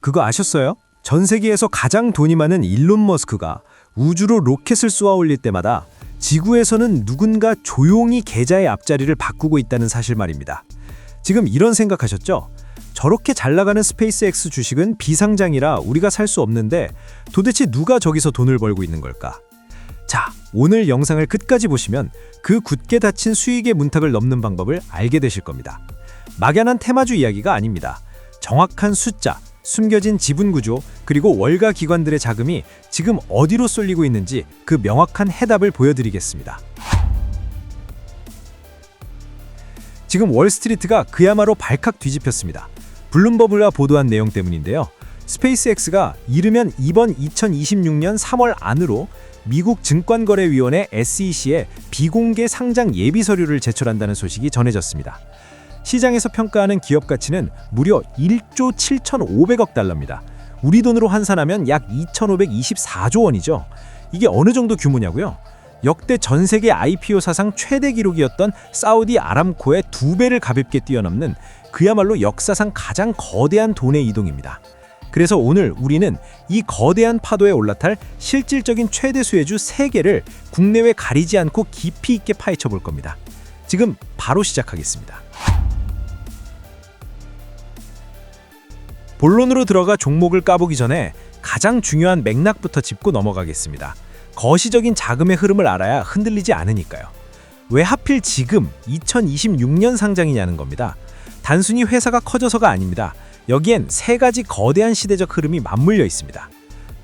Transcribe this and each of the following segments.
그거 아셨어요? 전 세계에서 가장 돈이 많은 일론 머스크가 우주로 로켓을 쏘아 올릴 때마다 지구에서는 누군가 조용히 계좌의 앞자리를 바꾸고 있다는 사실 말입니다. 지금 이런 생각하셨죠? 저렇게 잘 나가는 스페이스X 주식은 비상장이라 우리가 살 수 없는데 도대체 누가 저기서 돈을 벌고 있는 걸까? 자, 오늘 영상을 끝까지 보시면 그 굳게 닫힌 수익의 문턱을 넘는 방법을 알게 되실 겁니다. 막연한 테마주 이야기가 아닙니다. 정확한 숫자, 숨겨진 지분 구조, 그리고 월가 기관들의 자금이 지금 어디로 쏠리고 있는지 그 명확한 해답을 보여드리겠습니다. 지금 월스트리트가 그야말로 발칵 뒤집혔습니다. 블룸버그가 보도한 내용 때문인데요. 스페이스X가 이르면 이번 2026년 3월 안으로 미국 증권거래위원회 SEC에 비공개 상장 예비 서류를 제출한다는 소식이 전해졌습니다. 시장에서 평가하는 기업 가치는 무려 1조 7,500억 달러입니다. 우리 돈으로 환산하면 약 2,524조 원이죠. 이게 어느 정도 규모냐고요? 역대 전 세계 IPO 사상 최대 기록이었던 사우디 아람코의 2배를 가볍게 뛰어넘는 그야말로 역사상 가장 거대한 돈의 이동입니다. 그래서 오늘 우리는 이 거대한 파도에 올라탈 실질적인 최대 수혜주 3개를 국내외 가리지 않고 깊이 있게 파헤쳐 볼 겁니다. 지금 바로 시작하겠습니다. 본론으로 들어가 종목을 까보기 전에 가장 중요한 맥락부터 짚고 넘어가겠습니다. 거시적인 자금의 흐름을 알아야 흔들리지 않으니까요. 왜 하필 지금 2026년 상장이냐는 겁니다. 단순히 회사가 커져서가 아닙니다. 여기엔 3가지 거대한 시대적 흐름이 맞물려 있습니다.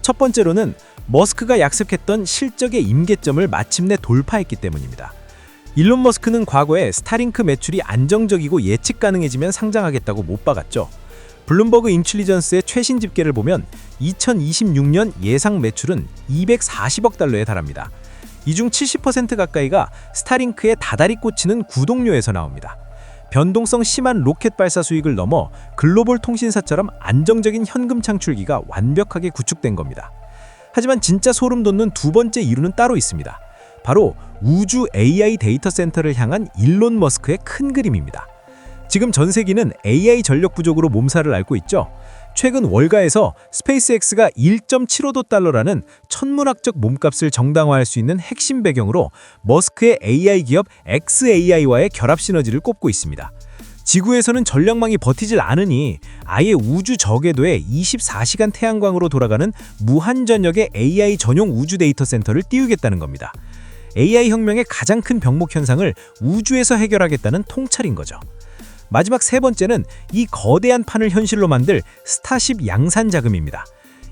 첫 번째로는 머스크가 약속했던 실적의 임계점을 마침내 돌파했기 때문입니다. 일론 머스크는 과거에 스타링크 매출이 안정적이고 예측 가능해지면 상장하겠다고 못 박았죠. 블룸버그 인텔리전스의 최신 집계를 보면 2026년 예상 매출은 240억 달러에 달합니다. 이 중 70% 가까이가 스타링크의 다다리 꽂히는 구동료에서 나옵니다. 변동성 심한 로켓 발사 수익을 넘어 글로벌 통신사처럼 안정적인 현금 창출기가 완벽하게 구축된 겁니다. 하지만 진짜 소름 돋는 두 번째 이유는 따로 있습니다. 바로 우주 AI 데이터 센터를 향한 일론 머스크의 큰 그림입니다. 지금 전 세계는 AI 전력 부족으로 몸살을 앓고 있죠. 최근 월가에서 스페이스X가 1.75조 달러라는 천문학적 몸값을 정당화할 수 있는 핵심 배경으로 머스크의 AI 기업 xAI와의 결합 시너지를 꼽고 있습니다. 지구에서는 전력망이 버티질 않으니 아예 우주 저궤도에 24시간 태양광으로 돌아가는 무한전력의 AI 전용 우주 데이터 센터를 띄우겠다는 겁니다. AI 혁명의 가장 큰 병목 현상을 우주에서 해결하겠다는 통찰인 거죠. 마지막 3번째는 이 거대한 판을 현실로 만들 스타쉽 양산 자금입니다.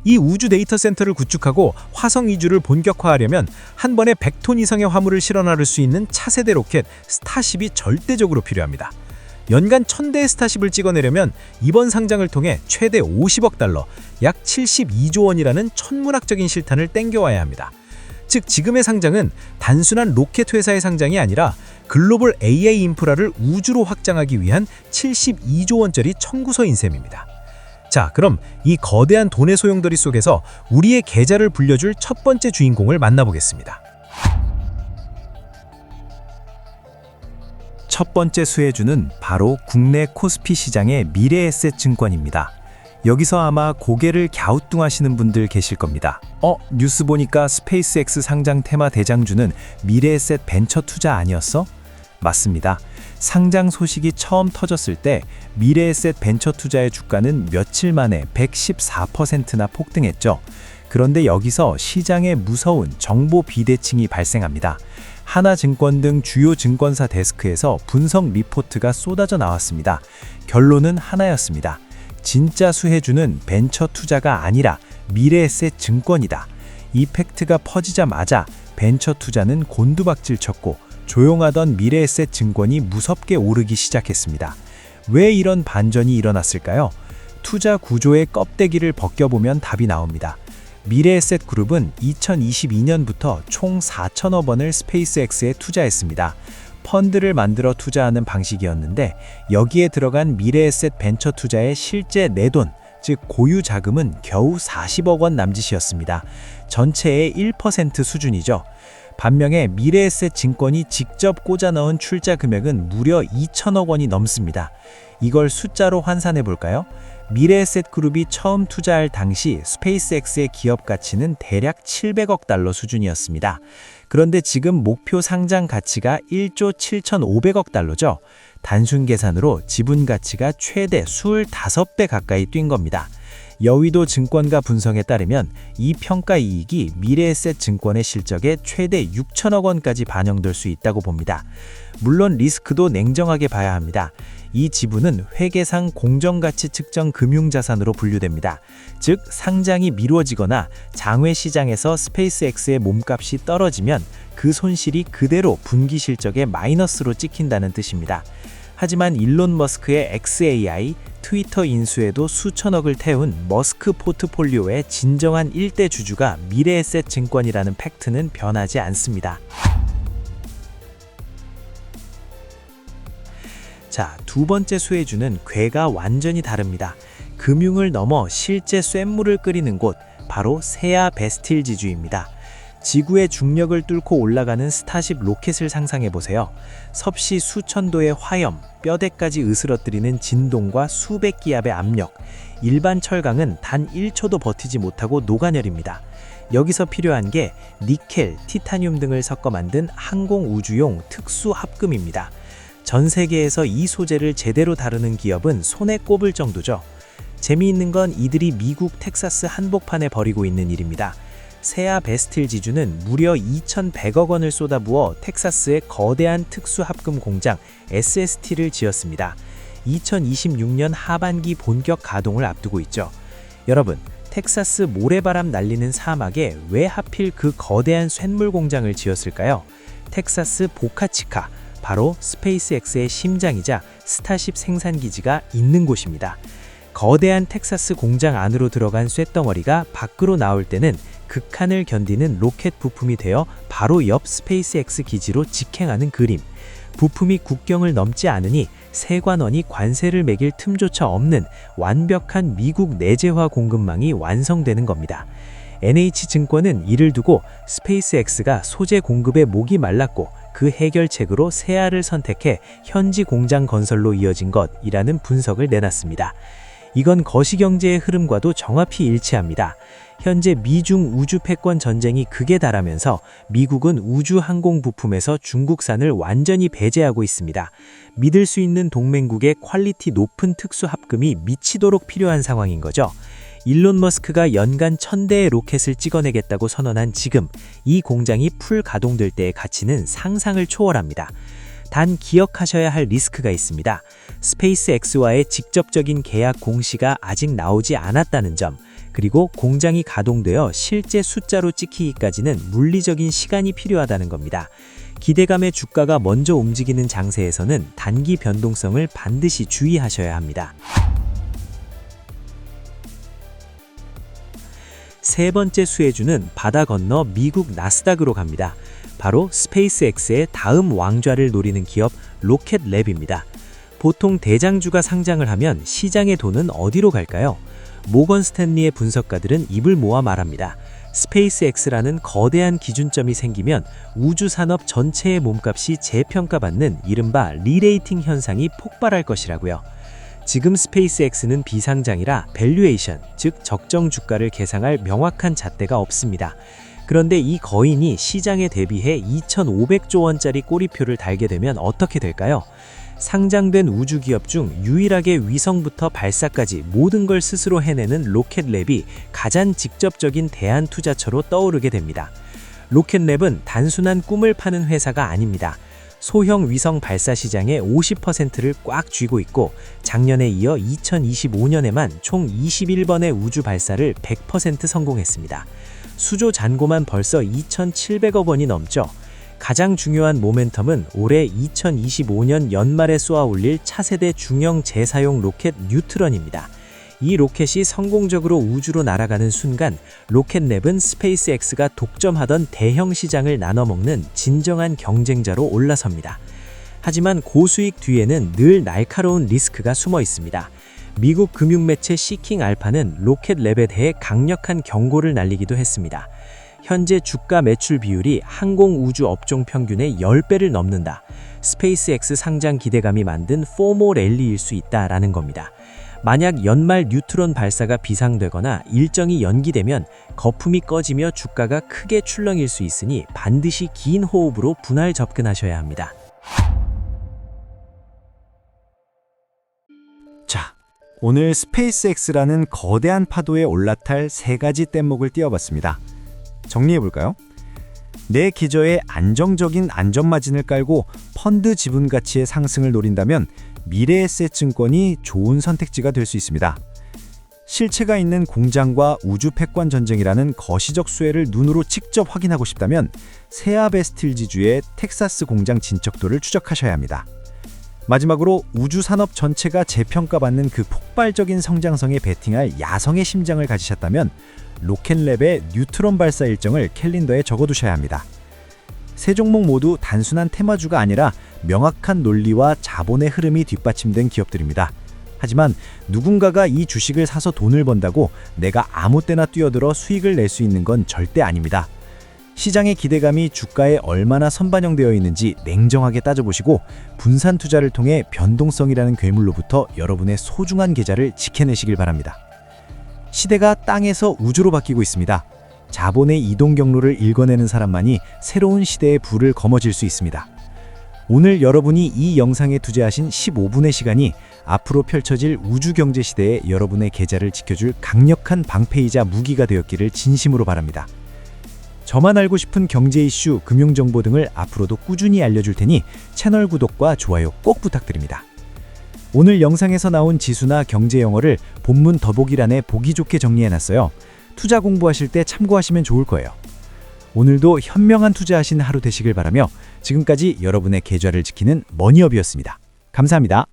이 우주 데이터 센터를 구축하고 화성 이주를 본격화하려면 한 번에 100톤 이상의 화물을 실어 나를 수 있는 차세대 로켓 스타쉽이 절대적으로 필요합니다. 연간 1000대의 스타쉽을 찍어내려면 이번 상장을 통해 최대 50억 달러, 약 72조 원이라는 천문학적인 실탄을 땡겨와야 합니다. 즉 지금의 상장은 단순한 로켓 회사의 상장이 아니라 글로벌 AI 인프라를 우주로 확장하기 위한 72조 원짜리 청구서인 셈입니다. 자, 그럼 이 거대한 돈의 소용돌이 속에서 우리의 계좌를 불려줄 첫 번째 주인공을 만나보겠습니다. 첫 번째 수혜주는 바로 국내 코스피 시장의 미래에셋 증권입니다. 여기서 아마 고개를 갸우뚱하시는 분들 계실 겁니다. 뉴스 보니까 스페이스X 상장 테마 대장주는 미래에셋 벤처 투자 아니었어? 맞습니다. 상장 소식이 처음 터졌을 때 미래에셋 벤처 투자의 주가는 며칠 만에 114%나 폭등했죠. 그런데 여기서 시장에 무서운 정보 비대칭이 발생합니다. 하나증권 등 주요 증권사 데스크에서 분석 리포트가 쏟아져 나왔습니다. 결론은 하나였습니다. 진짜 수혜주는 벤처 투자가 아니라 미래에셋 증권이다. 이 팩트가 퍼지자마자 벤처 투자는 곤두박질 쳤고 조용하던 미래에셋 증권이 무섭게 오르기 시작했습니다. 왜 이런 반전이 일어났을까요? 투자 구조의 껍데기를 벗겨보면 답이 나옵니다. 미래에셋 그룹은 2022년부터 총 4천억 원을 스페이스X에 투자했습니다. 펀드를 만들어 투자하는 방식이었는데 여기에 들어간 미래에셋 벤처 투자의 실제 내돈, 즉 고유 자금은 겨우 40억 원 남짓이었습니다. 전체의 1% 수준이죠. 반면에 미래에셋 증권이 직접 꽂아 넣은 출자 금액은 무려 2천억 원이 넘습니다. 이걸 숫자로 환산해 볼까요? 미래에셋그룹이 처음 투자할 당시 스페이스X의 기업 가치는 대략 700억 달러 수준이었습니다. 그런데 지금 목표 상장 가치가 1조 7,500억 달러죠. 단순 계산으로 지분 가치가 최대 25배 가까이 뛴 겁니다. 여의도 증권가 분석에 따르면 이 평가 이익이 미래에셋 증권의 실적에 최대 6천억 원까지 반영될 수 있다고 봅니다. 물론 리스크도 냉정하게 봐야 합니다. 이 지분은 회계상 공정가치 측정 금융자산으로 분류됩니다. 즉, 상장이 미뤄지거나 장외 시장에서 스페이스X의 몸값이 떨어지면 그 손실이 그대로 분기 실적에 마이너스로 찍힌다는 뜻입니다. 하지만 일론 머스크의 XAI, 트위터 인수에도 수천억을 태운 머스크 포트폴리오의 진정한 일대 주주가 미래에셋 증권이라는 팩트는 변하지 않습니다. 자, 두 번째 수혜주는 궤가 완전히 다릅니다. 금융을 넘어 실제 쇳물을 끓이는 곳, 바로 세아 베스틸 지주입니다. 지구의 중력을 뚫고 올라가는 스타쉽 로켓을 상상해보세요. 섭씨 수천도의 화염, 뼈대까지 으스러뜨리는 진동과 수백 기압의 압력, 일반 철강은 단 1초도 버티지 못하고 녹아내립니다. 여기서 필요한 게 니켈, 티타늄 등을 섞어 만든 항공우주용 특수 합금입니다. 전 세계에서 이 소재를 제대로 다루는 기업은 손에 꼽을 정도죠. 재미있는 건 이들이 미국 텍사스 한복판에 벌이고 있는 일입니다. 세아 베스틸 지주는 무려 2,100억 원을 쏟아부어 텍사스의 거대한 특수합금 공장 SST를 지었습니다. 2026년 하반기 본격 가동을 앞두고 있죠. 여러분, 텍사스 모래바람 날리는 사막에 왜 하필 그 거대한 쇳물 공장을 지었을까요? 텍사스 보카치카, 바로 스페이스X의 심장이자 스타쉽 생산기지가 있는 곳입니다. 거대한 텍사스 공장 안으로 들어간 쇳덩어리가 밖으로 나올 때는 극한을 견디는 로켓 부품이 되어 바로 옆 스페이스X 기지로 직행하는 그림. 부품이 국경을 넘지 않으니 세관원이 관세를 매길 틈조차 없는 완벽한 미국 내재화 공급망이 완성되는 겁니다. NH증권은 이를 두고 스페이스X가 소재 공급에 목이 말랐고 그 해결책으로 세아를 선택해 현지 공장 건설로 이어진 것이라는 분석을 내놨습니다. 이건 거시경제의 흐름과도 정확히 일치합니다. 현재 미중 우주 패권 전쟁이 극에 달하면서 미국은 우주 항공 부품에서 중국산을 완전히 배제하고 있습니다. 믿을 수 있는 동맹국의 퀄리티 높은 특수 합금이 미치도록 필요한 상황인 거죠. 일론 머스크가 연간 1,000대의 로켓을 찍어내겠다고 선언한 지금, 이 공장이 풀 가동될 때의 가치는 상상을 초월합니다. 단 기억하셔야 할 리스크가 있습니다. 스페이스X와의 직접적인 계약 공시가 아직 나오지 않았다는 점, 그리고 공장이 가동되어 실제 숫자로 찍히기까지는 물리적인 시간이 필요하다는 겁니다. 기대감의 주가가 먼저 움직이는 장세에서는 단기 변동성을 반드시 주의하셔야 합니다. 세 번째 수혜주는 바다 건너 미국 나스닥으로 갑니다. 바로 스페이스X의 다음 왕좌를 노리는 기업 로켓랩입니다. 보통 대장주가 상장을 하면 시장의 돈은 어디로 갈까요? 모건 스탠리의 분석가들은 입을 모아 말합니다. 스페이스X라는 거대한 기준점이 생기면 우주산업 전체의 몸값이 재평가받는 이른바 리레이팅 현상이 폭발할 것이라고요. 지금 스페이스X는 비상장이라 밸류에이션, 즉 적정 주가를 계상할 명확한 잣대가 없습니다. 그런데 이 거인이 시장에 대비해 2,500조 원짜리 꼬리표를 달게 되면 어떻게 될까요? 상장된 우주기업 중 유일하게 위성부터 발사까지 모든 걸 스스로 해내는 로켓랩이 가장 직접적인 대안 투자처로 떠오르게 됩니다. 로켓랩은 단순한 꿈을 파는 회사가 아닙니다. 소형 위성 발사 시장의 50%를 꽉 쥐고 있고 작년에 이어 2025년에만 총 21번의 우주 발사를 100% 성공했습니다. 수조 잔고만 벌써 2,700억 원이 넘죠. 가장 중요한 모멘텀은 올해 2025년 연말에 쏘아 올릴 차세대 중형 재사용 로켓 뉴트런입니다. 이 로켓이 성공적으로 우주로 날아가는 순간 로켓랩은 스페이스X가 독점하던 대형 시장을 나눠먹는 진정한 경쟁자로 올라섭니다. 하지만 고수익 뒤에는 늘 날카로운 리스크가 숨어 있습니다. 미국 금융매체 시킹 알파는 로켓랩에 대해 강력한 경고를 날리기도 했습니다. 현재 주가 매출 비율이 항공우주 업종 평균의 10배를 넘는다. 스페이스X 상장 기대감이 만든 포모 랠리일 수 있다라는 겁니다. 만약 연말 뉴트론 발사가 비상되거나 일정이 연기되면 거품이 꺼지며 주가가 크게 출렁일 수 있으니 반드시 긴 호흡으로 분할 접근하셔야 합니다. 자, 오늘 스페이스X라는 거대한 파도에 올라탈 세 가지 뗏목을 띄워봤습니다. 정리해볼까요? 내 계좌에 안정적인 안전마진을 깔고 펀드 지분 가치의 상승을 노린다면 미래에셋증권이 좋은 선택지가 될 수 있습니다. 실체가 있는 공장과 우주 패권 전쟁이라는 거시적 수혜를 눈으로 직접 확인하고 싶다면 세아베스틸 지주의 텍사스 공장 진척도를 추적하셔야 합니다. 마지막으로 우주 산업 전체가 재평가받는 그 폭발적인 성장성에 베팅할 야성의 심장을 가지셨다면 로켓랩의 뉴트론 발사 일정을 캘린더에 적어두셔야 합니다. 세 종목 모두 단순한 테마주가 아니라 명확한 논리와 자본의 흐름이 뒷받침된 기업들입니다. 하지만 누군가가 이 주식을 사서 돈을 번다고 내가 아무 때나 뛰어들어 수익을 낼 수 있는 건 절대 아닙니다. 시장의 기대감이 주가에 얼마나 선반영되어 있는지 냉정하게 따져보시고 분산 투자를 통해 변동성이라는 괴물로부터 여러분의 소중한 계좌를 지켜내시길 바랍니다. 시대가 땅에서 우주로 바뀌고 있습니다. 자본의 이동 경로를 읽어내는 사람만이 새로운 시대의 불을 거머쥘 수 있습니다. 오늘 여러분이 이 영상에 투자하신 15분의 시간이 앞으로 펼쳐질 우주 경제 시대에 여러분의 계좌를 지켜줄 강력한 방패이자 무기가 되었기를 진심으로 바랍니다. 저만 알고 싶은 경제 이슈, 금융 정보 등을 앞으로도 꾸준히 알려줄 테니 채널 구독과 좋아요 꼭 부탁드립니다. 오늘 영상에서 나온 지수나 경제 용어를 본문 더보기란에 보기 좋게 정리해놨어요. 투자 공부하실 때 참고하시면 좋을 거예요. 오늘도 현명한 투자하신 하루 되시길 바라며 지금까지 여러분의 계좌를 지키는 머니업이었습니다. 감사합니다.